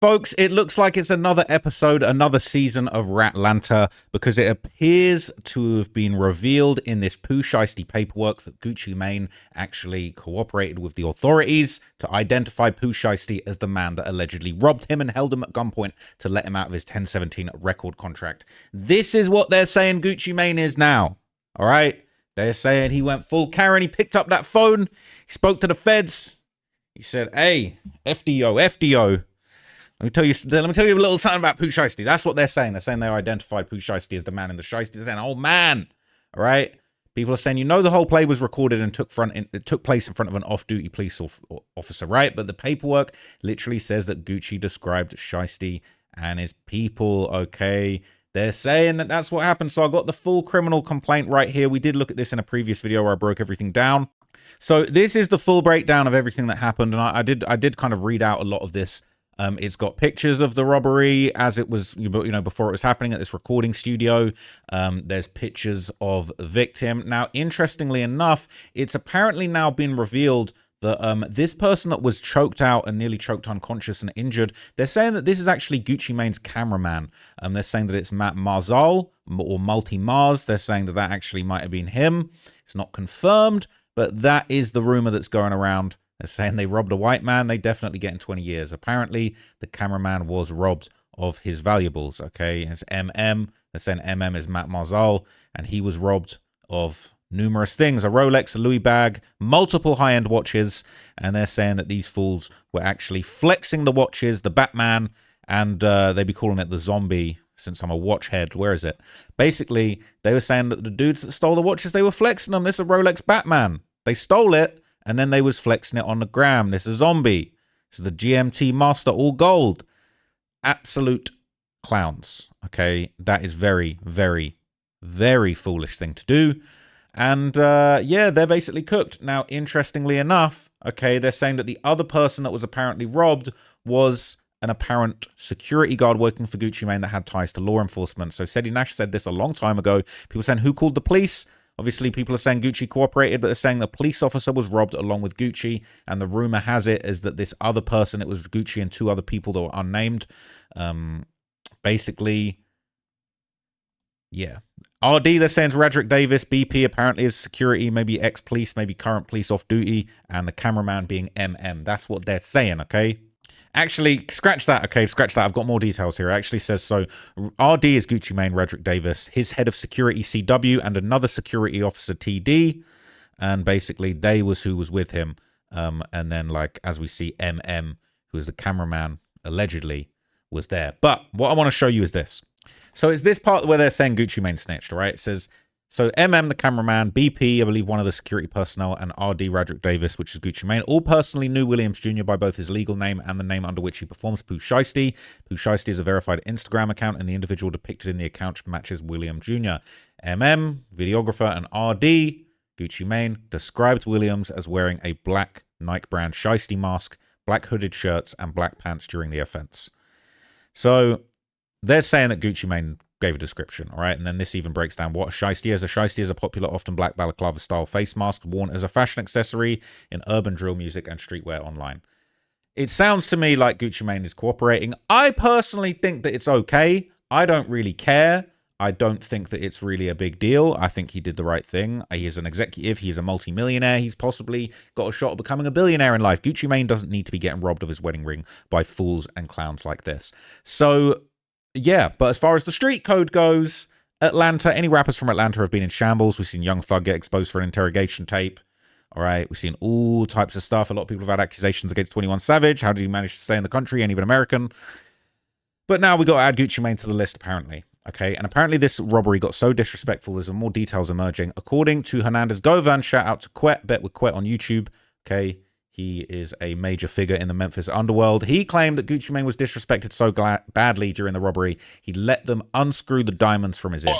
Folks, it looks like it's another episode, another season of Ratlanta, because it appears to have been revealed in this Pooh Shiesty paperwork that Gucci Mane actually cooperated with the authorities to identify Pooh Shiesty as the man that allegedly robbed him and held him at gunpoint to let him out of his 1017 record contract. This is what they're saying Gucci Mane is now, all right? They're saying he went full Karen, he picked up that phone, he spoke to the feds, he said, hey, FDO. Let me tell you a little something about Pooh Shiesty. That's what they're saying. They're saying they identified Pooh Shiesty as the man in the Shiesty. They're saying, oh man, all right? People are saying, you know, the whole play was recorded and it took place in front of an off-duty police officer, right? But the paperwork literally says that Gucci described Shiesty and his people, okay? They're saying that that's what happened. So I got the full criminal complaint right here. We did look at this in a previous video where I broke everything down. So this is the full breakdown of everything that happened. And I did kind of read out a lot of this. It's got pictures of the robbery as it was, you know, before it was happening at this recording studio. There's pictures of the victim. Now, interestingly enough, it's apparently now been revealed that this person that was choked out and nearly choked unconscious and injured, they're saying that this is actually Gucci Mane's cameraman. They're saying that it's Matt Marzal or Multi-Mars. They're saying that that actually might have been him. It's not confirmed, but that is the rumor that's going around. They're saying they robbed a white man. They definitely get in 20 years. Apparently, the cameraman was robbed of his valuables, okay? It's MM. They're saying MM is Matt Marzal, and he was robbed of numerous things. A Rolex, a Louis bag, multiple high-end watches, and they're saying that these fools were actually flexing the watches, the Batman, and they'd be calling it the zombie, since I'm a watch head. Where is it? Basically, they were saying that the dudes that stole the watches, they were flexing them. This is a Rolex Batman. They stole it. And then they was flexing it on the gram. This is zombie. This is the GMT Master, all gold. Absolute clowns. Okay, that is very, very, very foolish thing to do. And yeah, they're basically cooked. Now, interestingly enough, okay, they're saying that the other person that was apparently robbed was an apparent security guard working for Gucci Mane that had ties to law enforcement. So Sedi Nash said this a long time ago. People saying, who called the police? Obviously, people are saying Gucci cooperated, but they're saying the police officer was robbed along with Gucci. And the rumor has it is that this other person, it was Gucci and two other people that were unnamed. Basically, yeah. RD, they're saying Radrick Davis. BP apparently is security, maybe ex-police, maybe current police off duty. And the cameraman being MM. That's what they're saying, okay? Actually, scratch that, okay? Scratch that. I've got more details here. It actually says, so RD is Gucci Mane, Radrick Davis, his head of security, CW, and another security officer, TD. And basically, they was who was with him. And then, like, as we see, MM, who is the cameraman, allegedly, was there. But what I want to show you is this. So it's this part where they're saying Gucci Mane snitched, right? It says, so MM, the cameraman, BP, I believe one of the security personnel, and RD, Radrick Davis, which is Gucci Mane, all personally knew Williams Jr. by both his legal name and the name under which he performs, Pooh Shiesty. Pooh Shiesty is a verified Instagram account, and the individual depicted in the account matches William Jr. MM, videographer, and RD, Gucci Mane, described Williams as wearing a black Nike brand Shiesty mask, black hooded shirts, and black pants during the offense. So they're saying that Gucci Mane gave a description, all right? And then this even breaks down what a shiesty is. A shiesty is a popular, often black balaclava-style face mask worn as a fashion accessory in urban drill music and streetwear online. It sounds to me like Gucci Mane is cooperating. I personally think that it's okay. I don't really care. I don't think that it's really a big deal. I think he did the right thing. He is an executive. He is a multi-millionaire. He's possibly got a shot at becoming a billionaire in life. Gucci Mane doesn't need to be getting robbed of his wedding ring by fools and clowns like this. So yeah, but as far as the street code goes, Atlanta, any rappers from Atlanta have been in shambles. We've seen Young Thug get exposed for an interrogation tape. All right, we've seen all types of stuff. A lot of people have had accusations against 21 Savage. How did he manage to stay in the country and even American? But now we got to add Gucci Mane to the list, apparently. Okay, and apparently this robbery got so disrespectful, there's more details emerging. According to Hernandez Govan, shout out to Quet, bet with Quet on YouTube. Okay, he is a major figure in the Memphis underworld. He claimed that Gucci Mane was disrespected so badly during the robbery, he let them unscrew the diamonds from his ear.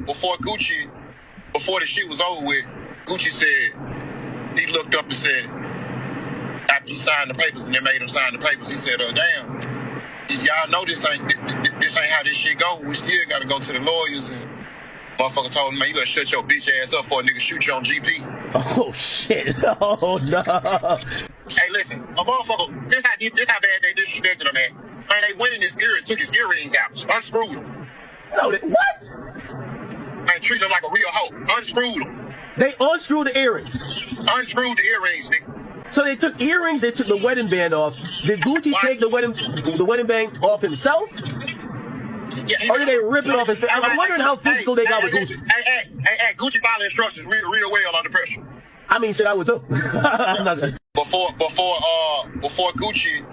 Before the shit was over with, Gucci said, he looked up and said, after he signed the papers and they made him sign the papers, he said, damn, y'all know this ain't how this shit go. We still gotta go to the lawyers. And motherfucker told him, man, you gotta shut your bitch ass up before a nigga shoot you on GP. Oh shit! Oh no! Hey, listen, a motherfucker. This how bad they disrespected him, man. Man, they went in his ear and took his earrings out, unscrewed them. No, what? Man, treated him like a real hoe. Unscrewed them. They unscrewed the earrings. Unscrewed the earrings, nigga. So they took earrings, they took the wedding band off. Did Gucci take the wedding band off himself? Yeah, or did they rip it off his face? I'm wondering how physical they got with Gucci. Hey, Gucci followed instructions real well under pressure. I mean, shit, I would too. I'm not gonna... Before Gucci,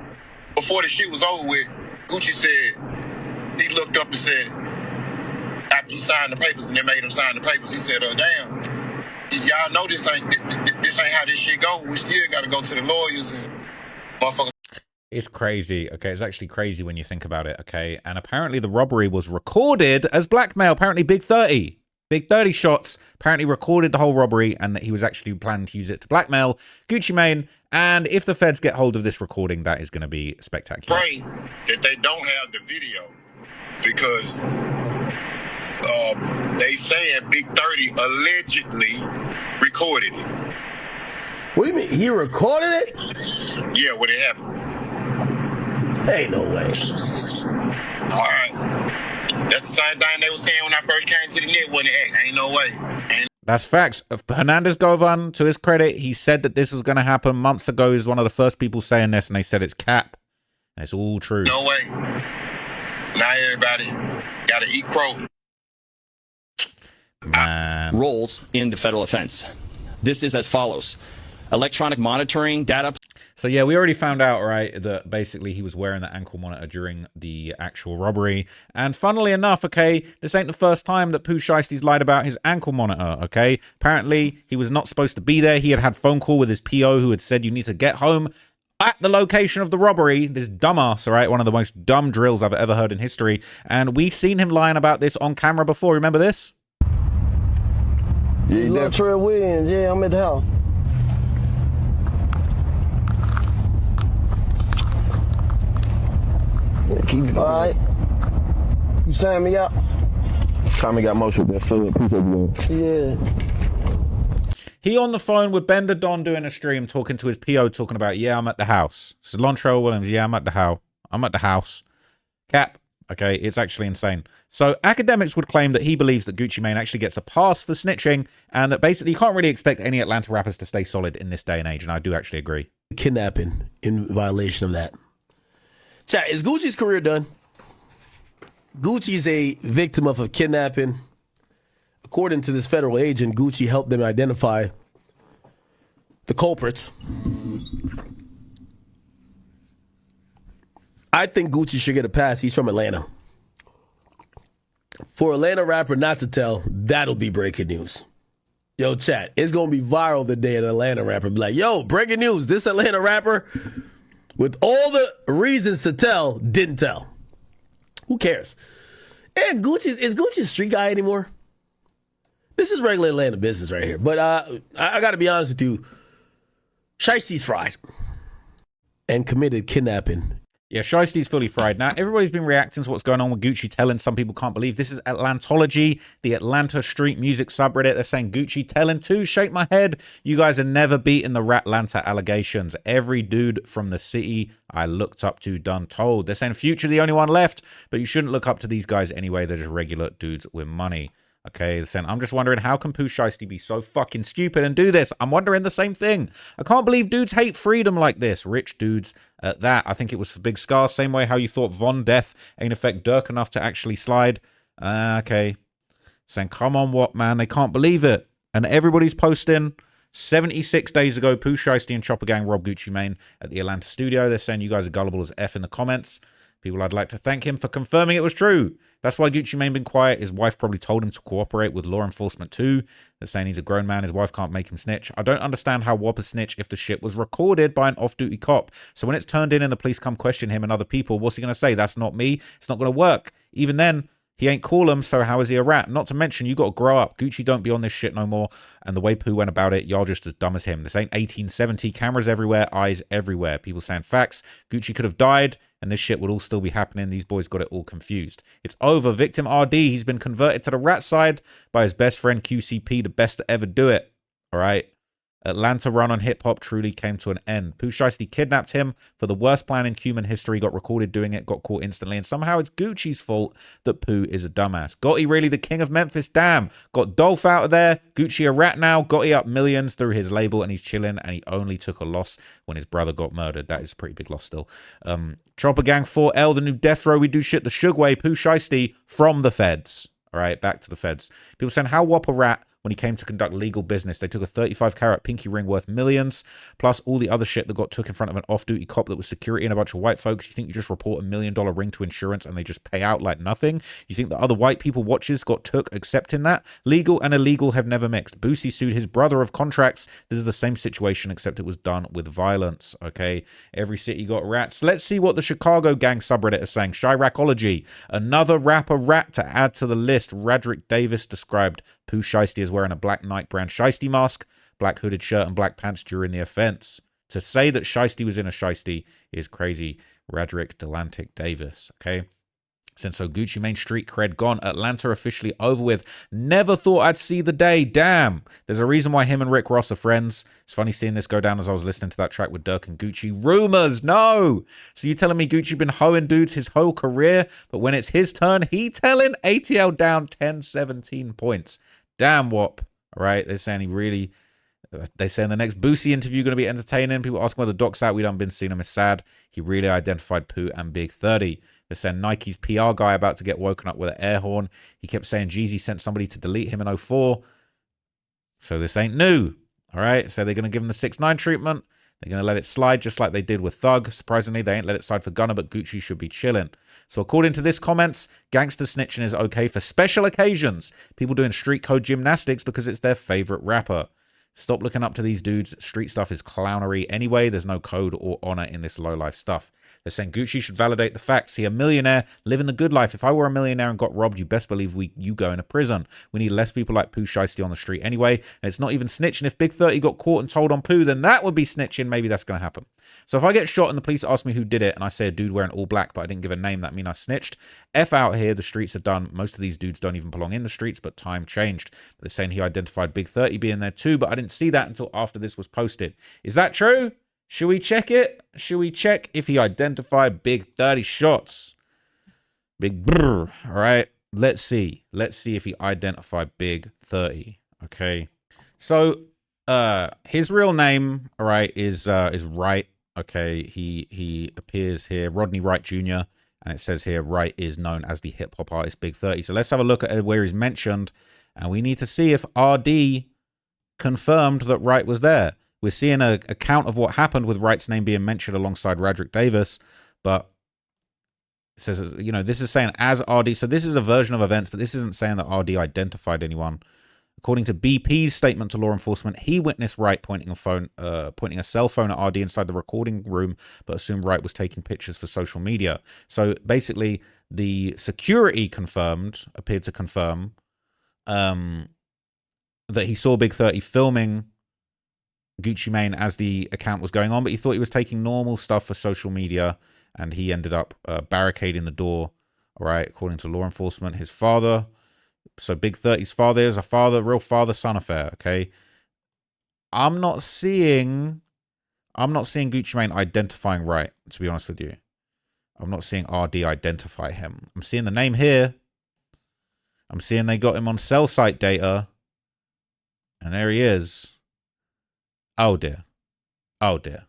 before the shit was over with, Gucci said, he looked up and said, after he signed the papers and they made him sign the papers, he said, damn, y'all know this ain't how this shit go. We still gotta go to the lawyers and motherfuckers. It's crazy, okay? It's actually crazy when you think about it, okay? And apparently the robbery was recorded as blackmail. Apparently Big 30 shots apparently recorded the whole robbery and that he was actually planning to use it to blackmail Gucci Mane. And if the feds get hold of this recording, that is going to be spectacular. Pray that they don't have the video because they saying Big 30 allegedly recorded it. What do you mean? He recorded it? Yeah, what it happened. Ain't no way. All right. That's the same thing they were saying when I first came to the net, wasn't it? Ain't no way. That's facts. Hernandez Govan, to his credit, he said that this was going to happen months ago. He was one of the first people saying this, and they said it's cap. And it's all true. No way. Now everybody got to eat crow. Man. Roles in the federal offense. This is as follows. Electronic monitoring, data... So yeah, we already found out, right, that basically he was wearing the ankle monitor during the actual robbery. And funnily enough, okay, this ain't the first time that Pooh Shiesty's lied about his ankle monitor, okay? Apparently, he was not supposed to be there. He had phone call with his PO who had said you need to get home at the location of the robbery. This dumbass, all right, one of the most dumb drills I've ever heard in history. And we've seen him lying about this on camera before. Remember this? Yeah, you Trey Williams. Yeah, I'm at the house. Keep it all right. You sign me out? Tommy got motion with that food. Yeah. He on the phone with Bender Don doing a stream, talking to his PO, talking about, yeah, I'm at the house. Cilantro Williams, yeah, I'm at the house. I'm at the house. Cap. Okay, it's actually insane. So academics would claim that he believes that Gucci Mane actually gets a pass for snitching and that basically you can't really expect any Atlanta rappers to stay solid in this day and age. And I do actually agree. Kidnapping in violation of that. Chat, is Gucci's career done? Gucci's a victim of a kidnapping. According to this federal agent, Gucci helped them identify the culprits. I think Gucci should get a pass. He's from Atlanta. For Atlanta rapper not to tell, that'll be breaking news. Yo, chat, it's going to be viral the day an Atlanta rapper be like, yo, breaking news, this Atlanta rapper, with all the reasons to tell, didn't tell. Who cares? And is Gucci a street guy anymore? This is regular Atlanta business right here. But I got to be honest with you. Shiesty's fried. And committed kidnapping. Yeah, Shiesty's fully fried. Now, everybody's been reacting to what's going on with Gucci telling. Some people can't believe this is Atlantology, the Atlanta street music subreddit. They're saying Gucci telling too. Shake my head. You guys are never beating the Ratlanta allegations. Every dude from the city I looked up to done told. They're saying Future the only one left, but you shouldn't look up to these guys anyway. They're just regular dudes with money. Okay, saying, I'm just wondering how can Pooh Shiesty be so fucking stupid and do this? I'm wondering the same thing. I can't believe dudes hate freedom like this. Rich dudes at that. I think it was for Big Scar. Same way how you thought Von Death ain't affect Dirk enough to actually slide. Okay. Saying, come on, what, man? They can't believe it. And everybody's posting 76 days ago, Pooh Shiesty and Chopper Gang robbed Gucci Mane at the Atlanta studio. They're saying you guys are gullible as F in the comments. People, I'd like to thank him for confirming it was true. That's why Gucci Mane been quiet. His wife probably told him to cooperate with law enforcement too. They're saying he's a grown man. His wife can't make him snitch. I don't understand how Whopper snitch if the shit was recorded by an off-duty cop. So when it's turned in and the police come question him and other people, what's he going to say? That's not me. It's not going to work. Even then, he ain't call him, so how is he a rat? Not to mention, you got to grow up. Gucci don't be on this shit no more. And the way Pooh went about it, y'all just as dumb as him. This ain't 1870. Cameras everywhere, eyes everywhere. People saying facts. Gucci could have died, and this shit would all still be happening. These boys got it all confused. It's over. Victim RD, he's been converted to the rat side by his best friend QCP, the best to ever do it. All right? Atlanta run on hip-hop truly came to an end. Pooh Shiesty kidnapped him for the worst plan in human history, got recorded doing it, got caught instantly, and somehow it's Gucci's fault that Pooh is a dumbass. Gotti really the king of Memphis? Damn. Got Dolph out of there. Gucci a rat now. Gotti up millions through his label, and he's chilling, and he only took a loss when his brother got murdered. That is a pretty big loss still. Chopper Gang 4L, the new death row. We do shit the Suge way. Pooh Shiesty from the feds. All right, back to the feds. People saying, how whop a rat when he came to conduct legal business? They took a 35-carat pinky ring worth millions, plus all the other shit that got took in front of an off-duty cop that was security and a bunch of white folks. You think you just report $1 million ring to insurance and they just pay out like nothing? You think the other white people watches got took accepting that? Legal and illegal have never mixed. Boosie sued his brother of contracts. This is the same situation, except it was done with violence, okay? Every city got rats. Let's see what the Chicago gang subreddit is saying. Chiracology, another rapper rat to add to the list. Radrick Davis described Pooh Shiesty as wearing a black Nike brand Shiesty mask, black hooded shirt, and black pants during the offense. To say that Shiesty was in a Shiesty is crazy. Radrick Delantic Davis, okay? Since so Gucci Mane street cred gone, Atlanta officially over with. Never thought I'd see the day. Damn. There's a reason why him and Rick Ross are friends. It's funny seeing this go down as I was listening to that track with Dirk and Gucci. Rumors, no. So you telling me Gucci been hoeing dudes his whole career, but when it's his turn, he telling ATL down 10, 17 points. Damn, Wop. All right, they're saying he really... They say in the next Boosie interview going to be entertaining. People asking where the doc's out. We done been seeing him. It's sad. He really identified Pooh and Big 30. They're saying Nike's PR guy about to get woken up with an air horn. He kept saying Jeezy sent somebody to delete him in 04. So this ain't new. All right. So they're going to give him the 6ix9ine treatment. They're going to let it slide just like they did with Thug. Surprisingly, they ain't let it slide for Gunna, but Gucci should be chilling. So according to this comments, gangster snitching is okay for special occasions. People doing street code gymnastics because it's their favorite rapper. Stop looking up to these dudes. Street stuff is clownery anyway. There's no code or honor in this low-life stuff. They're saying Gucci should validate the facts. See, a millionaire living the good life. If I were a millionaire and got robbed, you best believe you go into prison. We need less people like Pooh Shiesty on the street anyway. And it's not even snitching. If Big 30 got caught and told on Pooh, then that would be snitching. Maybe that's going to happen. So if I get shot and the police ask me who did it, and I say a dude wearing all black, but I didn't give a name, that means I snitched. F out here. The streets are done. Most of these dudes don't even belong in the streets, but time changed. They're saying he identified Big 30 being there too, but I didn't see that until after this was posted. Is that true? Should we check it? Should we check if he identified Big 30 shots? Big brr. All right. Let's see. Let's see if he identified Big 30. Okay. So his real name, all right, is Wright. Okay. He appears here, Rodney Wright Jr. And it says here Wright is known as the hip hop artist Big 30. So let's have a look at where he's mentioned, and we need to see if RD confirmed that Wright was there. We're seeing a account of what happened with Wright's name being mentioned alongside Radrick Davis, but it says, you know, this is saying as RD. So this is a version of events, but this isn't saying that RD identified anyone. According to BP's statement to law enforcement, he witnessed Wright pointing a cell phone at RD inside the recording room, but assumed Wright was taking pictures for social media. So basically, the security appeared to confirm that he saw Big 30 filming Gucci Mane as the account was going on, but he thought he was taking normal stuff for social media, and he ended up barricading the door. All right, according to law enforcement, his father. So Big 30's father is a real father-son affair. Okay, I'm not seeing Gucci Mane identifying Wright. To be honest with you, I'm not seeing RD identify him. I'm seeing the name here. I'm seeing they got him on cell site data, and there he is. Oh dear. Oh dear.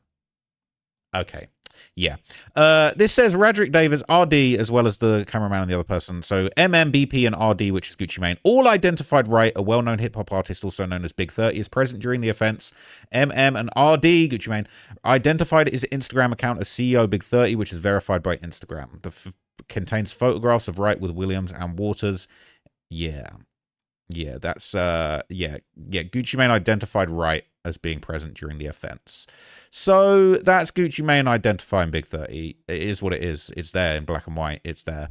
Okay. Yeah. This says Radrick Davis, RD, as well as the cameraman and the other person. So BP and RD, which is Gucci Mane, all identified Wright, a well-known hip-hop artist also known as Big 30, is present during the offense. and RD, Gucci Mane, identified his Instagram account as CEO Big 30, which is verified by Instagram. Contains photographs of Wright with Williams and Waters. Yeah. Yeah, that's, Gucci Mane identified Wright as being present during the offense. So that's Gucci Mane identifying Big 30. It is what it is. It's there in black and white. It's there.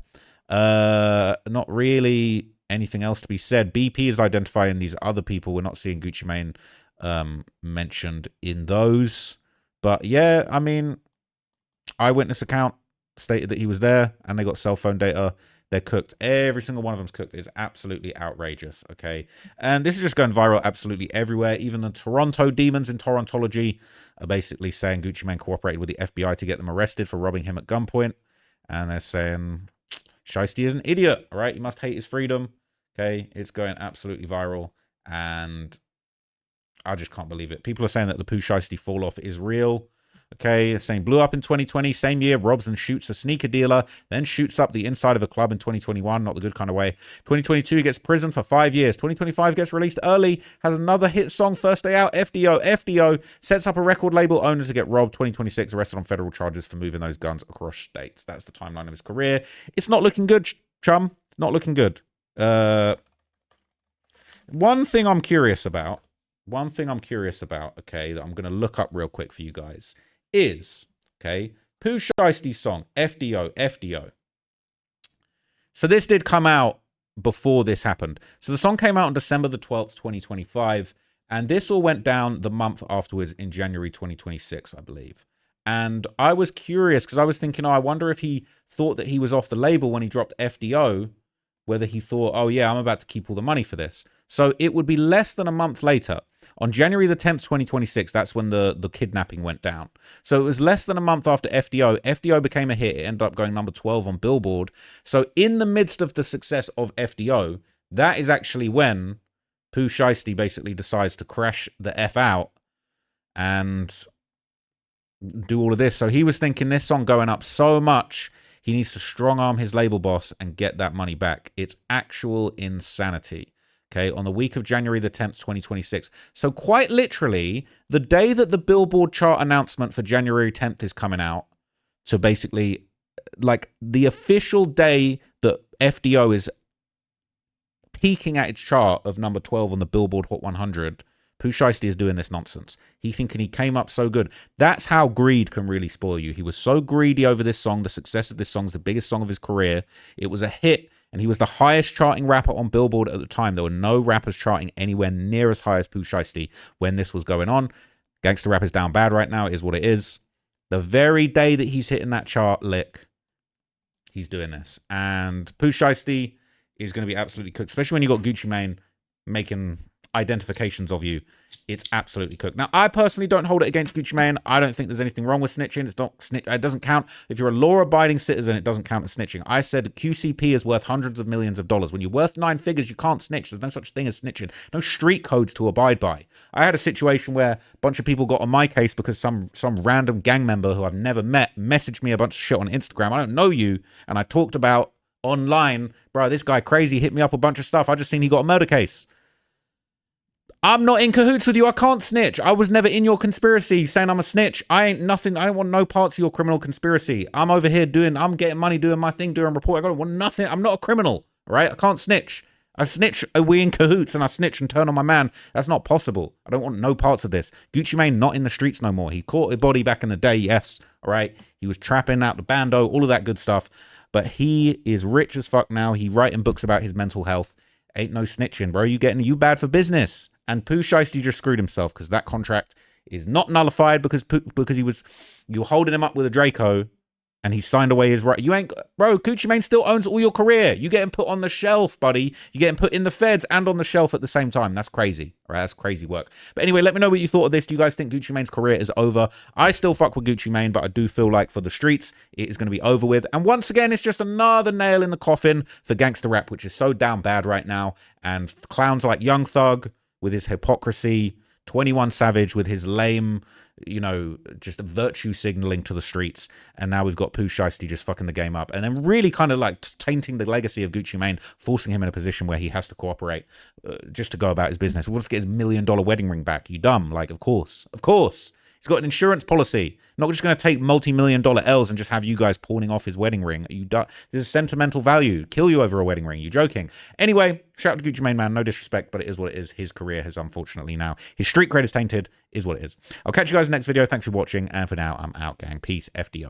Not really anything else to be said. BP is identifying these other people. We're not seeing Gucci Mane mentioned in those. But yeah, I mean, eyewitness account stated that he was there, and they got cell phone data. They're cooked. Every single one of them's cooked. It's absolutely outrageous, okay? And this is just going viral absolutely everywhere. Even the Toronto demons in Torontology are basically saying Gucci Mane cooperated with the FBI to get them arrested for robbing him at gunpoint. And they're saying Shiesty is an idiot, all right? You must hate his freedom, okay? It's going absolutely viral. And I just can't believe it. People are saying that the Pooh Shiesty fall off is real. Okay, saying blew up in 2020, same year, robs and shoots a sneaker dealer, then shoots up the inside of a club in 2021, not the good kind of way. 2022 gets prison for 5 years. 2025 gets released early, has another hit song first day out, FDO. FDO sets up a record label owner to get robbed. 2026 arrested on federal charges for moving those guns across states. That's the timeline of his career. It's not looking good, chum. Not looking good. One thing I'm curious about, okay, that I'm going to look up real quick for you guys is, okay, Pooh Shiesty's song, FDO, FDO. So this did come out before this happened. So the song came out on December the 12th, 2025, and this all went down the month afterwards in January 2026, I believe. And I was curious because I was thinking, oh, I wonder if he thought that he was off the label when he dropped FDO, whether he thought, oh yeah, I'm about to keep all the money for this. So it would be less than a month later. On January the 10th, 2026, that's when the kidnapping went down. So it was less than a month after FDO. FDO became a hit. It ended up going number 12 on Billboard. So in the midst of the success of FDO, that is actually when Pooh Shiesty basically decides to crash the F out and do all of this. So he was thinking this song going up so much, he needs to strong arm his label boss and get that money back. It's actual insanity. Okay, on the week of January the 10th, 2026. So quite literally, the day that the Billboard chart announcement for January 10th is coming out, to basically, like, the official day that FDO is peaking at its chart of number 12 on the Billboard Hot 100, Pooh Shiesty is doing this nonsense. He thinking he came up so good. That's how greed can really spoil you. He was so greedy over this song. The success of this song is the biggest song of his career. It was a hit. And he was the highest charting rapper on Billboard at the time. There were no rappers charting anywhere near as high as Pooh Shiesty when this was going on. Gangster rap is down bad right now. It is what it is. The very day that he's hitting that chart lick, he's doing this. And Pooh Shiesty is going to be absolutely cooked, especially when you got Gucci Mane making identifications of you. It's absolutely cooked. Now, I personally don't hold it against Gucci Mane. I don't think there's anything wrong with snitching. It's not snitch. It doesn't count. If you're a law-abiding citizen, it doesn't count as snitching. I said QCP is worth hundreds of millions of dollars. When you're worth 9 figures, you can't snitch. There's no such thing as snitching. No street codes to abide by. I had a situation where a bunch of people got on my case because some random gang member who I've never met messaged me a bunch of shit on Instagram. I don't know you, and I talked about online, bro, this guy crazy hit me up a bunch of stuff. I just seen he got a murder case. I'm not in cahoots with you. I can't snitch. I was never in your conspiracy saying I'm a snitch. I ain't nothing. I don't want no parts of your criminal conspiracy. I'm over here I'm getting money, doing my thing, doing a report. I don't want nothing. I'm not a criminal, all right? I can't snitch. I snitch, we in cahoots, and I snitch and turn on my man. That's not possible. I don't want no parts of this. Gucci Mane not in the streets no more. He caught a body back in the day, yes, all right? He was trapping out the bando, all of that good stuff. But he is rich as fuck now. He writing books about his mental health. Ain't no snitching, bro. You bad for business. And Pooh Shiesty just screwed himself because that contract is not nullified because you were holding him up with a Draco and he signed away his right. You ain't, bro, Gucci Mane still owns all your career. You getting put on the shelf, buddy. You getting put in the feds and on the shelf at the same time. That's crazy. All right, that's crazy work. But anyway, let me know what you thought of this. Do you guys think Gucci Mane's career is over? I still fuck with Gucci Mane, but I do feel like for the streets, it is going to be over with. And once again, it's just another nail in the coffin for gangster rap, which is so down bad right now. And clowns like Young Thug with his hypocrisy, 21 Savage with his lame, just virtue signaling to the streets. And now we've got Pooh Shiesty just fucking the game up. And then really kind of like tainting the legacy of Gucci Mane, forcing him in a position where he has to cooperate just to go about his business. He wants to get his $1 million wedding ring back. You dumb. Like, of course. Of course. He's got an insurance policy. Not just going to take multi-million-dollar L's and just have you guys pawning off his wedding ring. There's a sentimental value. Kill you over a wedding ring. You joking? Anyway, shout out to Gucci Mane, man. No disrespect, but it is what it is. His career has unfortunately now. His street cred is tainted. Is what it is. I'll catch you guys in the next video. Thanks for watching. And for now, I'm out, gang. Peace. FDO.